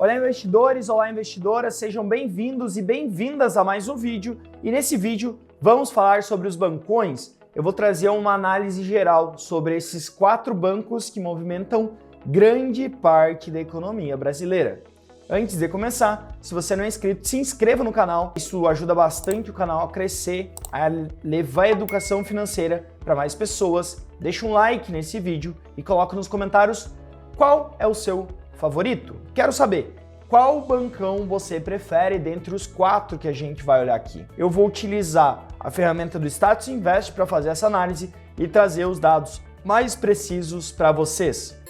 Olá investidores, olá investidoras, sejam bem-vindos e bem-vindas a mais um vídeo. E nesse vídeo vamos falar sobre os bancões. Eu vou trazer uma análise geral sobre esses 4 bancos que movimentam grande parte da economia brasileira. Antes de começar, se você não é inscrito, se inscreva no canal. Isso ajuda bastante o canal a crescer, a levar a educação financeira para mais pessoas. Deixa um like nesse vídeo e coloca nos comentários qual é o seu favorito. Quero saber qual bancão você prefere dentre os 4 que a gente vai olhar aqui. Eu vou utilizar a ferramenta do Status Invest para fazer essa análise e trazer os dados mais precisos para vocês.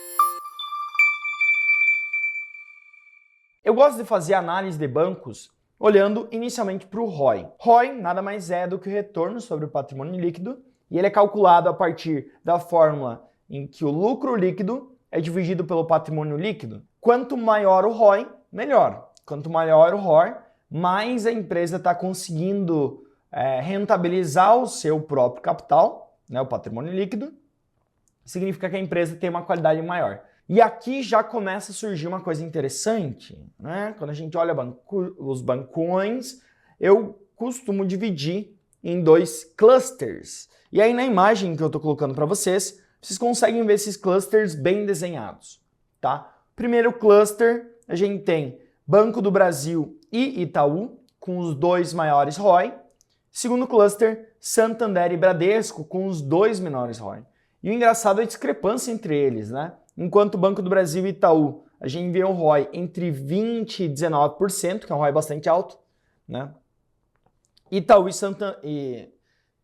Eu gosto de fazer análise de bancos olhando inicialmente para o ROI. ROI nada mais é do que o retorno sobre o patrimônio líquido e ele é calculado a partir da fórmula em que o lucro líquido é dividido pelo patrimônio líquido. Quanto maior o ROI, melhor. Quanto maior o ROI, mais a empresa está conseguindo rentabilizar o seu próprio capital, né, o patrimônio líquido. Significa que a empresa tem uma qualidade maior. E aqui já começa a surgir uma coisa interessante, né? Quando a gente olha os bancões, eu costumo dividir em 2 clusters. E aí na imagem que eu estou colocando para vocês conseguem ver esses clusters bem desenhados, tá? Primeiro cluster, a gente tem Banco do Brasil e Itaú, com os 2 maiores ROI. Segundo cluster, Santander e Bradesco, com os 2 menores ROI. E o engraçado é a discrepância entre eles, né? Enquanto o Banco do Brasil e Itaú, a gente vê um ROI entre 20% e 19%, que é um ROI bastante alto, né? Itaú e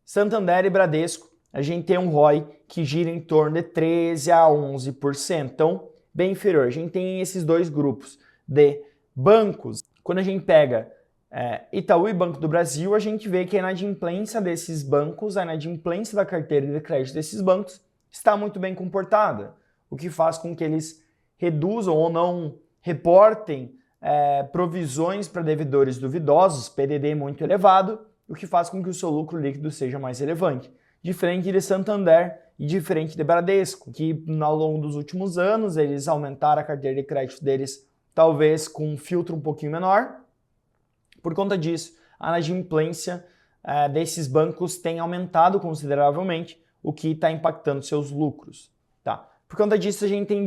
Santander e Bradesco, a gente tem um ROI que gira em torno de 13% a 11%, então bem inferior. A gente tem esses 2 grupos de bancos. Quando a gente pega Itaú e Banco do Brasil, a gente vê que a inadimplência desses bancos, a inadimplência da carteira de crédito desses bancos está muito bem comportada, o que faz com que eles reduzam ou não reportem provisões para devedores duvidosos, PDD muito elevado, o que faz com que o seu lucro líquido seja mais relevante. Diferente de Santander e diferente de Bradesco, que ao longo dos últimos anos eles aumentaram a carteira de crédito deles, talvez com um filtro um pouquinho menor. Por conta disso, a inadimplência desses bancos tem aumentado consideravelmente, o que está impactando seus lucros. Tá? Por conta disso, a gente tem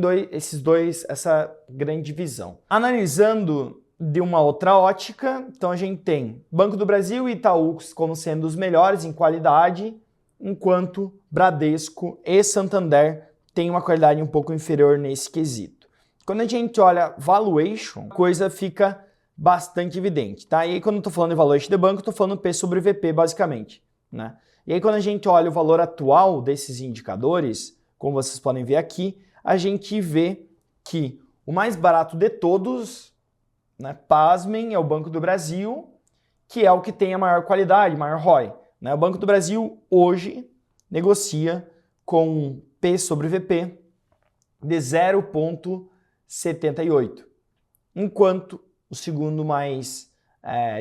essa grande divisão. Analisando de uma outra ótica, então a gente tem Banco do Brasil e Itaú como sendo os melhores em qualidade, enquanto Bradesco e Santander têm uma qualidade um pouco inferior nesse quesito. Quando a gente olha valuation, a coisa fica bastante evidente, tá? E aí quando eu estou falando de valuation de banco, eu estou falando P sobre VP basicamente, né? E aí quando a gente olha o valor atual desses indicadores, como vocês podem ver aqui, a gente vê que o mais barato de todos, né, pasmem, é o Banco do Brasil, que é o que tem a maior qualidade, maior ROI. O Banco do Brasil hoje negocia com P sobre VP de 0,78, enquanto o segundo mais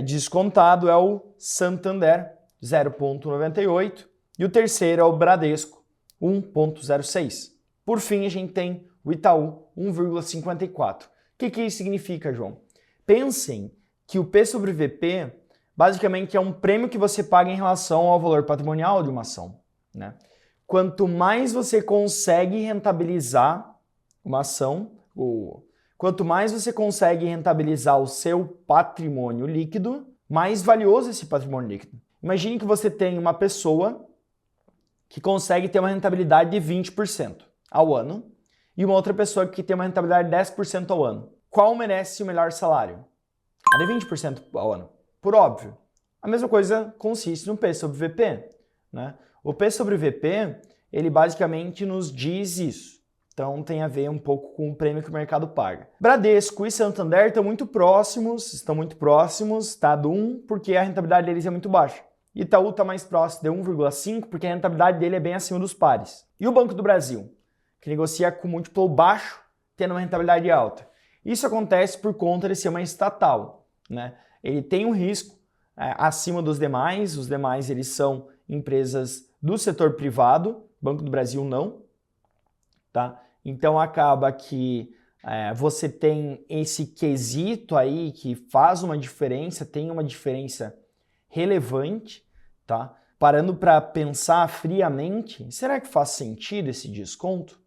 descontado é o Santander, 0,98, e o terceiro é o Bradesco, 1,06. Por fim, a gente tem o Itaú, 1,54. O que isso significa, João? Pensem que o P sobre VP basicamente é um prêmio que você paga em relação ao valor patrimonial de uma ação, né? Quanto mais você consegue rentabilizar uma ação, quanto mais você consegue rentabilizar o seu patrimônio líquido, mais valioso esse patrimônio líquido. Imagine que você tem uma pessoa que consegue ter uma rentabilidade de 20% ao ano e uma outra pessoa que tem uma rentabilidade de 10% ao ano. Qual merece o melhor salário? A de 20% ao ano. Por óbvio. A mesma coisa consiste no P sobre VP, né? O P sobre VP, ele basicamente nos diz isso. Então tem a ver um pouco com o prêmio que o mercado paga. Bradesco e Santander estão muito próximos, tá? Do 1, porque a rentabilidade deles é muito baixa. Itaú está mais próximo de 1,5, porque a rentabilidade dele é bem acima dos pares. E o Banco do Brasil, que negocia com múltiplo baixo, tendo uma rentabilidade alta. Isso acontece por conta de ser uma estatal, né? Ele tem um risco acima dos demais, os demais eles são empresas do setor privado, Banco do Brasil não, tá? Então acaba que você tem esse quesito aí que faz uma diferença, tem uma diferença relevante, tá? Parando para pensar friamente, será que faz sentido esse desconto?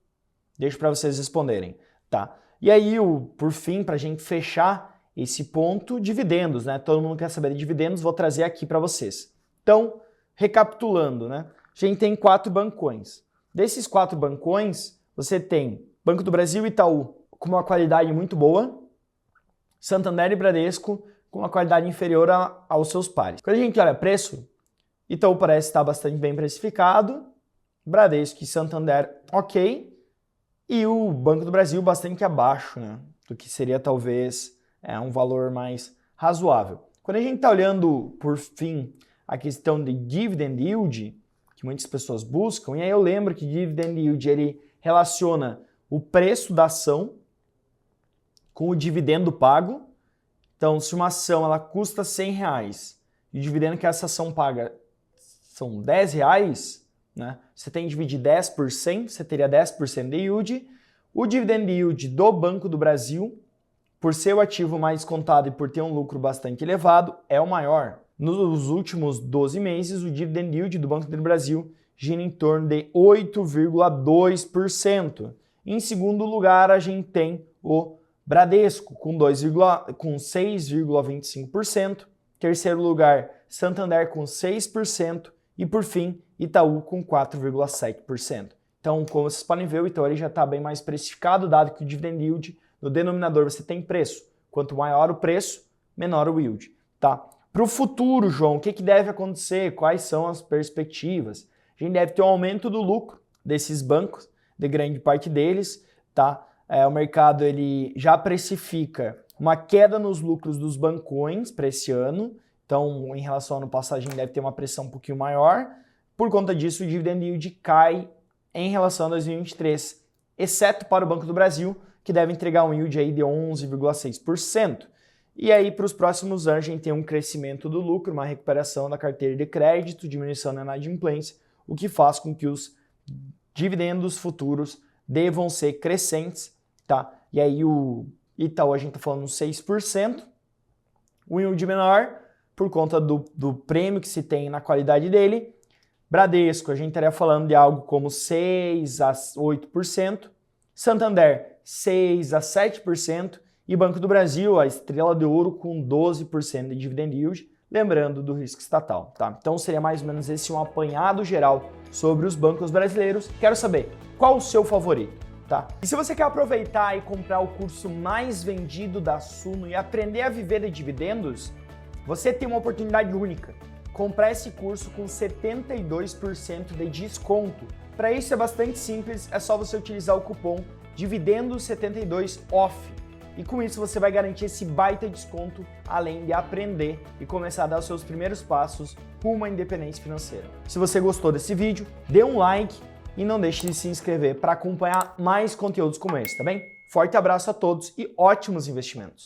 Deixo para vocês responderem, tá? E aí, por fim, para a gente fechar esse ponto, dividendos, né? Todo mundo quer saber de dividendos, vou trazer aqui para vocês. Então, recapitulando, né? A gente tem 4 bancões. Desses 4 bancões, você tem Banco do Brasil e Itaú com uma qualidade muito boa, Santander e Bradesco com uma qualidade inferior aos seus pares. Quando a gente olha preço, Itaú parece estar bastante bem precificado, Bradesco e Santander ok, e o Banco do Brasil bastante abaixo, né, do que seria talvez um valor mais razoável. Quando a gente está olhando, por fim, a questão de dividend yield, que muitas pessoas buscam, e aí eu lembro que dividend yield ele relaciona o preço da ação com o dividendo pago. Então, se uma ação ela custa R$100 e o dividendo que essa ação paga são R$10, né? Você tem que dividir 10 por 100, você teria 10% de yield. O dividend yield do Banco do Brasil, por ser o ativo mais contado e por ter um lucro bastante elevado, é o maior. Nos últimos 12 meses, o dividend yield do Banco do Brasil gira em torno de 8,2%. Em segundo lugar, a gente tem o Bradesco, com 6,25%. Terceiro lugar, Santander, com 6%. E, por fim, Itaú, com 4,7%. Então, como vocês podem ver, o Itaú já está bem mais precificado, dado que o dividend yield, no denominador você tem preço. Quanto maior o preço, menor o yield. Tá? Para o futuro, João, o que deve acontecer? Quais são as perspectivas? A gente deve ter um aumento do lucro desses bancos, de grande parte deles, tá? O mercado ele já precifica uma queda nos lucros dos bancões para esse ano, então em relação ao ano passado a gente deve ter uma pressão um pouquinho maior. Por conta disso, o dividend yield cai em relação a 2023, exceto para o Banco do Brasil, que deve entregar um yield aí de 11,6%. E aí, para os próximos anos, a gente tem um crescimento do lucro, uma recuperação da carteira de crédito, diminuição da inadimplência, o que faz com que os dividendos futuros devam ser crescentes, tá? E aí o Itaú a gente está falando 6%, o yield menor por conta do prêmio que se tem na qualidade dele. Bradesco a gente estaria falando de algo como 6 a 8%, Santander 6 a 7% e Banco do Brasil, a estrela de ouro, com 12% de dividend yield, lembrando do risco estatal, tá? Então seria mais ou menos esse um apanhado geral sobre os bancos brasileiros. Quero saber qual o seu favorito, tá? E se você quer aproveitar e comprar o curso mais vendido da Suno e aprender a viver de dividendos, você tem uma oportunidade única. Comprar esse curso com 72% de desconto. Para isso é bastante simples, é só você utilizar o cupom DIVIDENDOS72OFF. E com isso você vai garantir esse baita desconto, além de aprender e começar a dar os seus primeiros passos rumo à independência financeira. Se você gostou desse vídeo, dê um like e não deixe de se inscrever para acompanhar mais conteúdos como esse, tá bem? Forte abraço a todos e ótimos investimentos!